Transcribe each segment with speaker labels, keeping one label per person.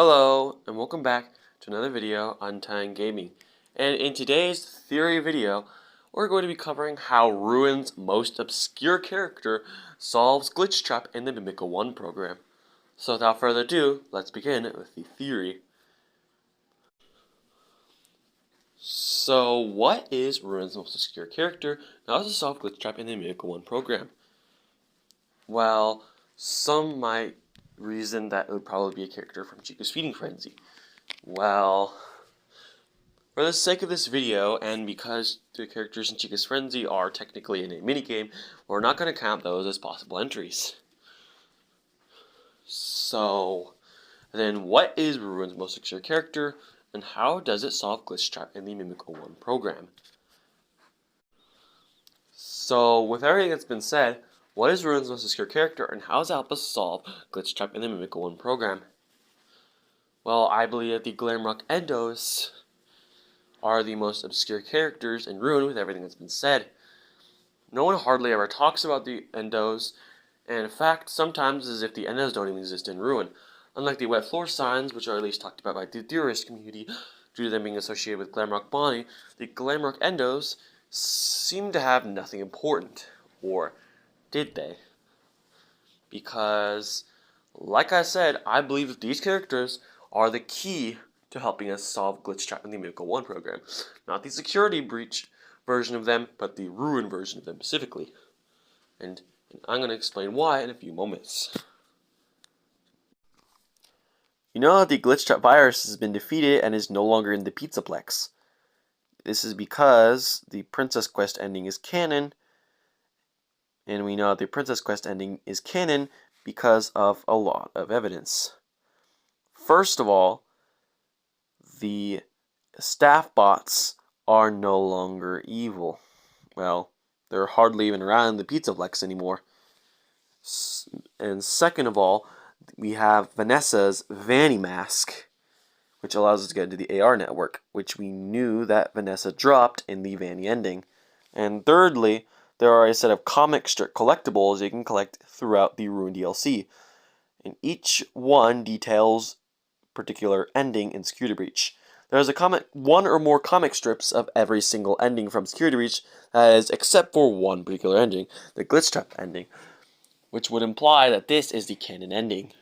Speaker 1: Hello, and welcome back to another video on Time Gaming. And in today's theory video, we're going to be covering how Ruin's most obscure character solves Glitchtrap in the MIMIC-01 program. So without further ado, let's begin with the theory. So what is Ruin's most obscure character, and how does it solve Glitchtrap in the MIMIC-01 program? Well, some might reason that it would probably be a character from Chica's Feeding Frenzy. Well, for the sake of this video, and because the characters in Chica's Frenzy are technically in a minigame, we're not going to count those as possible entries. So, then what is Ruin's most obscure character, and how does it solve Glitchtrap in the MIMIC-01 program? So, with everything that's been said, what is Ruin's most obscure character, and how does it help us solve Glitchtrap in the MIMIC-01 program? Well, I believe that the Glamrock endos are the most obscure characters in Ruin with everything that's been said. No one hardly ever talks about the endos, and in fact, sometimes as if the endos don't even exist in Ruin. Unlike the wet floor signs, which are at least talked about by the theorist community, due to them being associated with Glamrock Bonnie, the Glamrock endos seem to have nothing important. Or did they? Because, like I said, I believe that these characters are the key to helping us solve Glitchtrap in the MIMIC-01 program. Not the security breach version of them, but the Ruin version of them specifically. And I'm going to explain why in a few moments. You know that the Glitchtrap virus has been defeated and is no longer in the Pizzaplex. This is because the Princess Quest ending is canon, and we know that the Princess Quest ending is canon because of a lot of evidence. First of all, the staff bots are no longer evil. Well, they're hardly even around the Pizzaplex anymore. And second of all, we have Vanessa's Vanny mask, which allows us to get into the AR network, which we knew that Vanessa dropped in the Vanny ending. And thirdly, there are a set of comic strip collectibles you can collect throughout the Ruin DLC. And each one details particular ending in Security Breach. There's one or more comic strips of every single ending from Security Breach, except for one particular ending, the Glitchtrap ending, which would imply that this is the canon ending.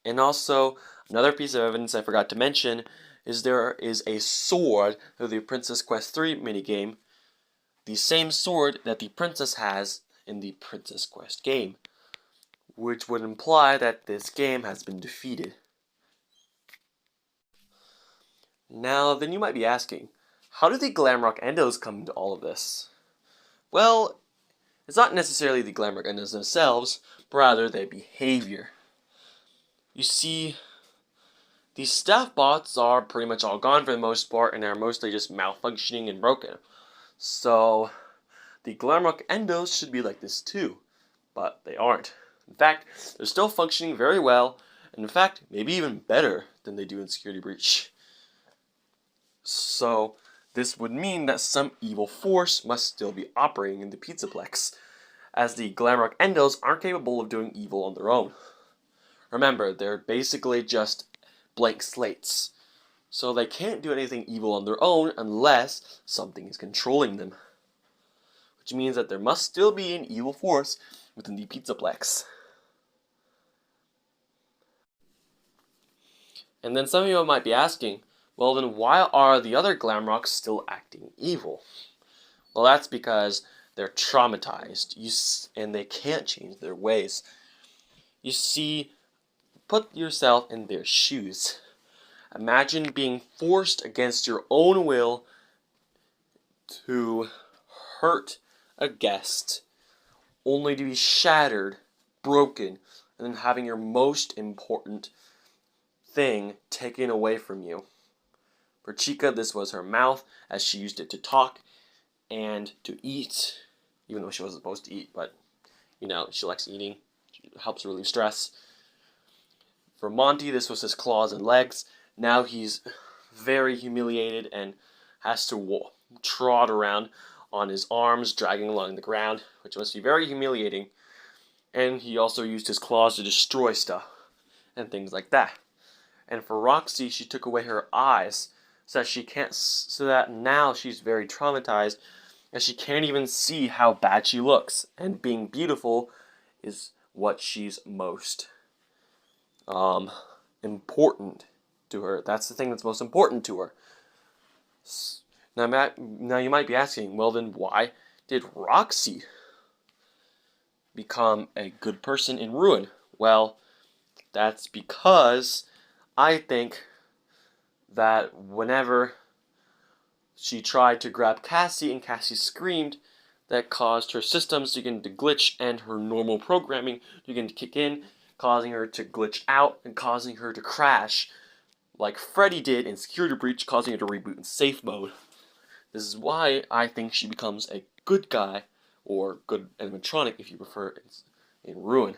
Speaker 1: And also, another piece of evidence I forgot to mention is there is a sword of the Princess Quest 3 minigame, the same sword that the princess has in the Princess Quest game, which would imply that this game has been defeated. Now, then you might be asking, how do the Glamrock endos come into all of this? Well, it's not necessarily the Glamrock endos themselves, but rather their behavior. You see, these staff bots are pretty much all gone for the most part, and are mostly just malfunctioning and broken. So, the Glamrock endos should be like this too, but they aren't. In fact, they're still functioning very well, and in fact, maybe even better than they do in Security Breach. So, this would mean that some evil force must still be operating in the Pizzaplex, as the Glamrock endos aren't capable of doing evil on their own. Remember, they're basically just blank slates, so they can't do anything evil on their own unless something is controlling them. Which means that there must still be an evil force within the Pizzaplex. And then some of you might be asking, well then why are the other Glamrocks still acting evil? Well, that's because they're traumatized, and they can't change their ways. You see, put yourself in their shoes. Imagine being forced against your own will to hurt a guest, only to be shattered, broken, and then having your most important thing taken away from you. For Chica, this was her mouth, as she used it to talk and to eat, even though she wasn't supposed to eat, but, you know, she likes eating. It helps relieve stress. For Monty, this was his claws and legs. Now he's very humiliated and has to trot around on his arms, dragging along the ground, which must be very humiliating. And he also used his claws to destroy stuff and things like that. And for Roxy, she took away her eyes so that she can't, so that now she's very traumatized and she can't even see how bad she looks. And being beautiful is what she's most important to her. That's the thing that's most important to her. Now you might be asking, well then why did Roxy become a good person in Ruin? Well, that's because I think that whenever she tried to grab Cassie and Cassie screamed, that caused her systems to begin to glitch and her normal programming to begin to kick in, causing her to glitch out and causing her to crash, like Freddy did in Security Breach, causing her to reboot in safe mode. This is why I think she becomes a good guy, or good animatronic if you prefer, in Ruin.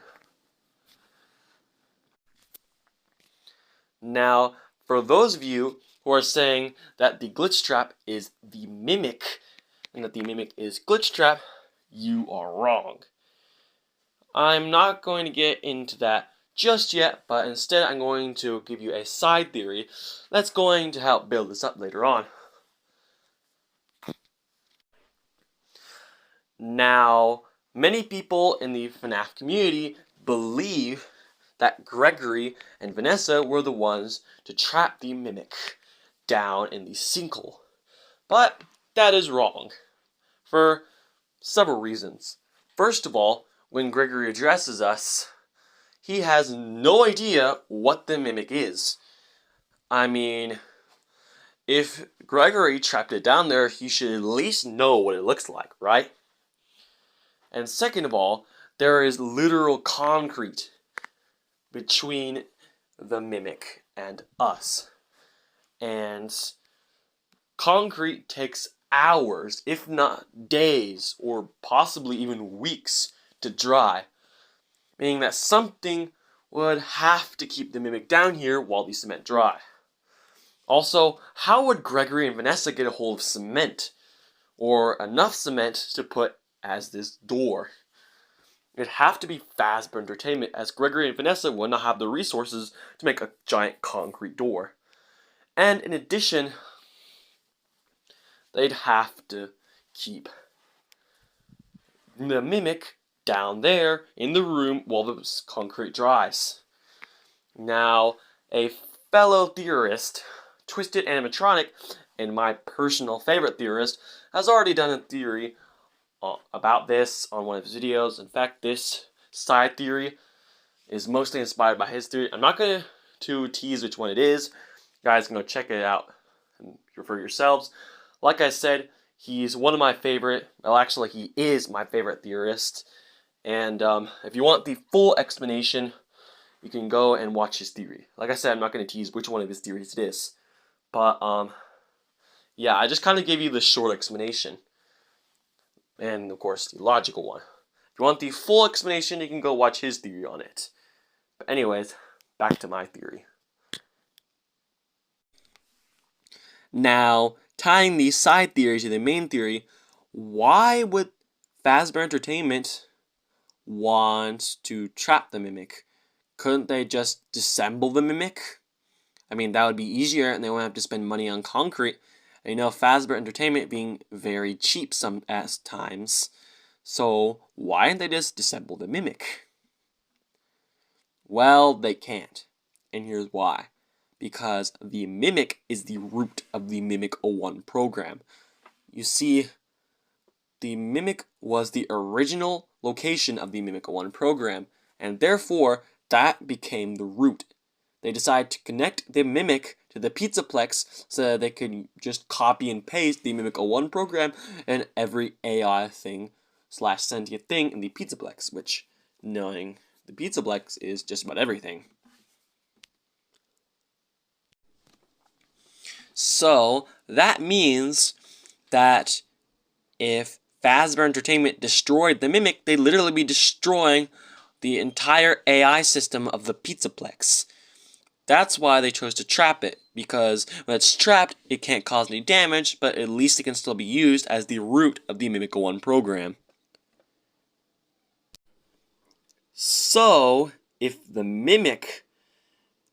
Speaker 1: Now, for those of you who are saying that the Glitchtrap is the Mimic, and that the Mimic is Glitchtrap, you are wrong. I'm not going to get into that just yet, but instead I'm going to give you a side theory that's going to help build this up later on. Now, many people in the FNAF community believe that Gregory and Vanessa were the ones to trap the Mimic down in the sinkhole. But that is wrong, for several reasons. First of all, when Gregory addresses us, he has no idea what the Mimic is. I mean, if Gregory trapped it down there, he should at least know what it looks like, right? And second of all, there is literal concrete between the Mimic and us. And concrete takes hours, if not days, or possibly even weeks to dry. Meaning that something would have to keep the Mimic down here while the cement dry. Also, how would Gregory and Vanessa get a hold of cement? Or enough cement to put as this door? It'd have to be Fazbear Entertainment, as Gregory and Vanessa would not have the resources to make a giant concrete door. And in addition, they'd have to keep the Mimic down there in the room while the concrete dries. Now, a fellow theorist, Twisted Animatronic, and my personal favorite theorist, has already done a theory about this on one of his videos. In fact, this side theory is mostly inspired by his theory. I'm not going to tease which one it is. You guys can go check it out and for yourselves. Like I said, he's one of my favorite, well actually he is my favorite theorist. And if you want the full explanation, you can go and watch his theory. Like I said, I'm not going to tease which one of his theories it is. But yeah, I just kind of gave you the short explanation. And of course, the logical one. If you want the full explanation, you can go watch his theory on it. But anyways, back to my theory. Now, tying these side theories to the main theory, why would Fazbear Entertainment want to trap the Mimic? Couldn't they just disassemble the Mimic? I mean, that would be easier and they wouldn't have to spend money on concrete. And you know, Fazbear Entertainment being very cheap some at times. So, why didn't they just disassemble the Mimic? Well, they can't. And here's why. Because the Mimic is the root of the MIMIC-01 program. You see, the Mimic was the original location of the MIMIC-01 program, and therefore, that became the root. They decided to connect the Mimic to the Pizzaplex so that they could just copy and paste the MIMIC-01 program and every AI thing / sentient thing in the Pizzaplex, which, knowing the Pizzaplex, is just about everything. So, that means that if Fazbear Entertainment destroyed the Mimic, they'd literally be destroying the entire AI system of the Pizzaplex. That's why they chose to trap it, because when it's trapped, it can't cause any damage, but at least it can still be used as the root of the MIMIC-01 program. So, if the Mimic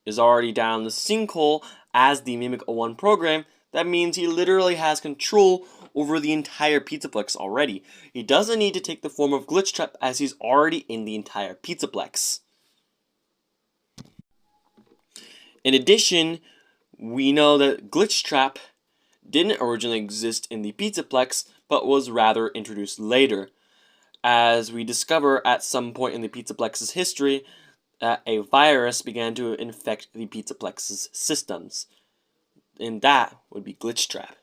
Speaker 1: is already down the sinkhole as the MIMIC-01 program, that means he literally has control over the entire Pizzaplex already. He doesn't need to take the form of Glitchtrap as he's already in the entire Pizzaplex. In addition, we know that Glitchtrap didn't originally exist in the Pizzaplex, but was rather introduced later, as we discover at some point in the Pizzaplex's history that a virus began to infect the Pizzaplex's systems, and that would be Glitchtrap.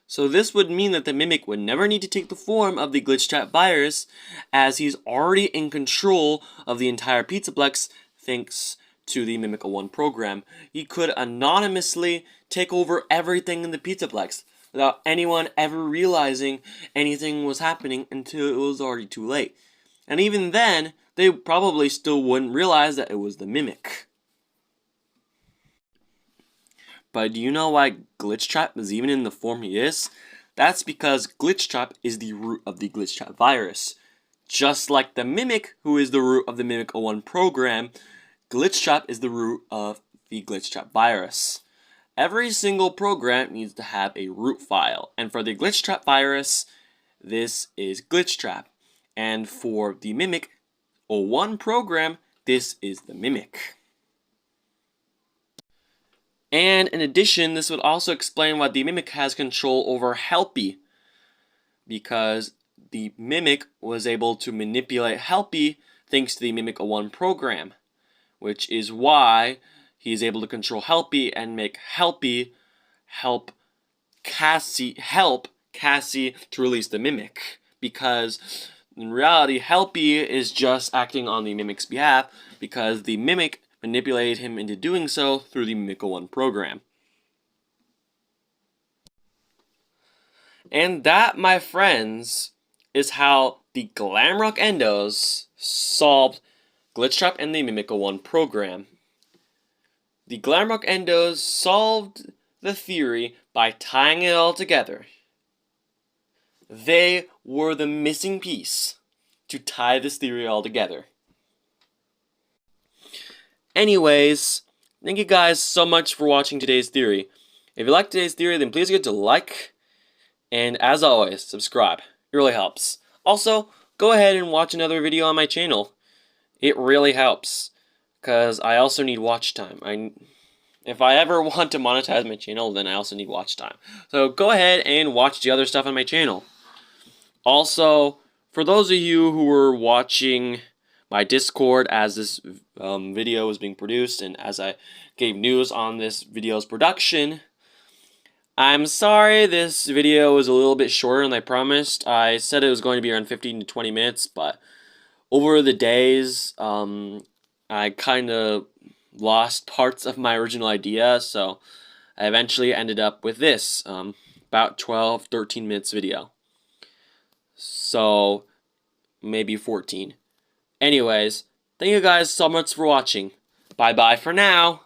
Speaker 1: So this would mean that the Mimic would never need to take the form of the Glitchtrap virus, as he's already in control of the entire Pizzaplex thanks to the MIMIC-01 program. He could anonymously take over everything in the Pizzaplex without anyone ever realizing anything was happening until it was already too late. And even then, they probably still wouldn't realize that it was the Mimic. But do you know why Glitchtrap is even in the form he is? That's because Glitchtrap is the root of the Glitchtrap virus. Just like the Mimic, who is the root of the MIMIC-01 program, Glitchtrap is the root of the Glitchtrap virus. Every single program needs to have a root file, and for the Glitchtrap virus, this is Glitchtrap. And for the MIMIC-01 program, this is the Mimic. And in addition, this would also explain why the Mimic has control over Helpy, because the Mimic was able to manipulate Helpy thanks to the MIMIC-01 program, which is why he is able to control Helpy and make Helpy help Cassie to release the Mimic, because in reality, Helpy is just acting on the Mimic's behalf because the Mimic manipulated him into doing so through the MIMIC-01 program. And that, my friends, is how the Glamrock endos solved Glitchtrap and the MIMIC-01 program. The Glamrock endos solved the theory by tying it all together. They were the missing piece to tie this theory all together. Anyways, thank you guys so much for watching today's theory. If you liked today's theory, then please get to like, and as always, subscribe. It really helps. Also, go ahead and watch another video on my channel. It really helps, because I also need watch time. If I ever want to monetize my channel, then I also need watch time. So go ahead and watch the other stuff on my channel. Also, for those of you who were watching my Discord as this video was being produced and as I gave news on this video's production, I'm sorry this video was a little bit shorter than I promised. I said it was going to be around 15 to 20 minutes, but over the days, I kind of lost parts of my original idea, so I eventually ended up with this, about 12-13 minutes video. So, maybe 14. Anyways, thank you guys so much for watching. Bye-bye for now.